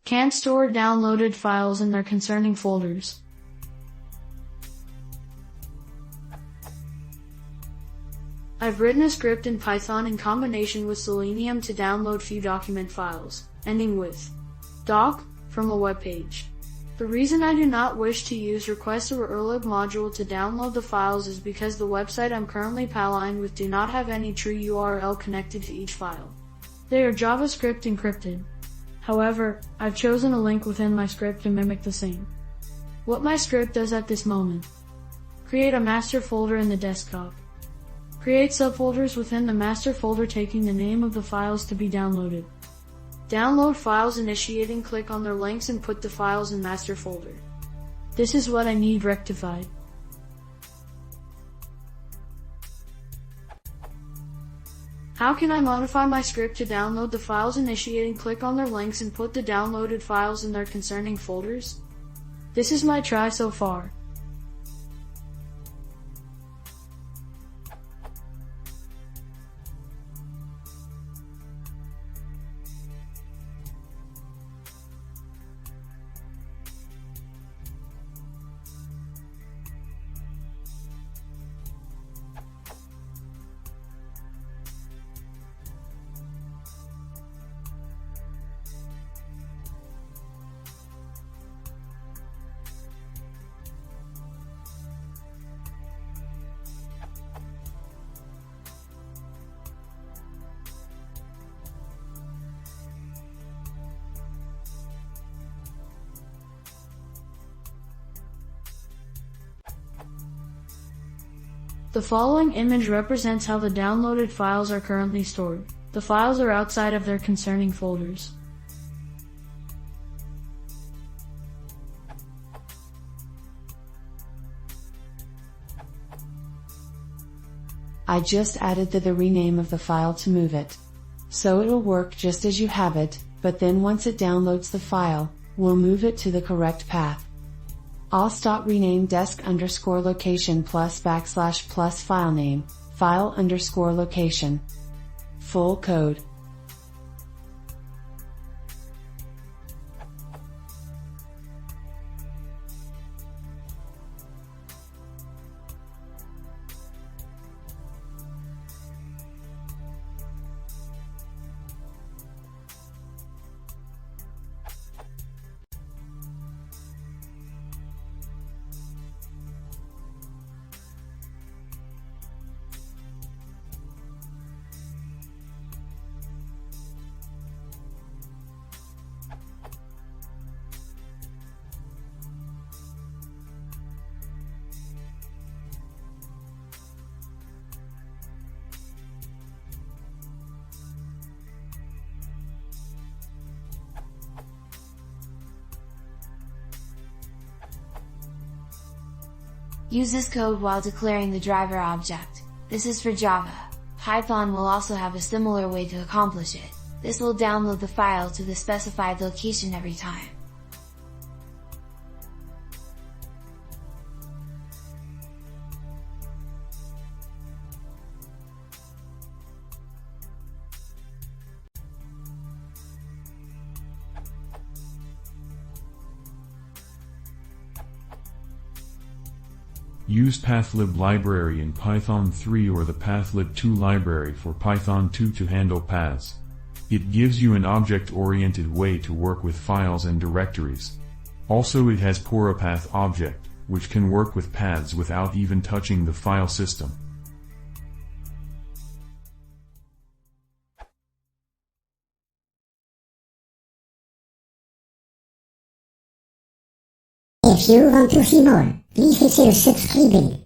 Can't store downloaded files in their concerning folders. I've written a script in Python in combination with Selenium to download few document files, ending with doc from a web page. The reason I do not wish to use request or urlib module to download the files is because the website I'm currently aligned with do not have any true URL connected to each file. They are JavaScript encrypted. However, I've chosen a link within my script to mimic the same. What my script does at this moment: create a master folder in the desktop. Create subfolders within the master folder taking the name of the files to be downloaded. Download files initiating, click on their links and put the files in master folder. This is what I need rectified. How can I modify my script to download the files initiating, click on their links and put the downloaded files in their concerning folders? This is my try so far. The following image represents how the downloaded files are currently stored. The files are outside of their concerning folders. I just added the rename of the file to move it. So it'll work just as you have it, but then once it downloads the file, we'll move it to the correct path. I'll stop rename desk_location +/ file name, file_location. Full code. Use this code while declaring the driver object. This is for Java. Python will also have a similar way to accomplish it. This will download the file to the specified location every time. Use pathlib library in Python 3 or the pathlib2 library for Python 2 to handle paths. It gives you an object-oriented way to work with files and directories. Also it has path object, which can work with paths without even touching the file system. If you want to see more, please consider subscribing.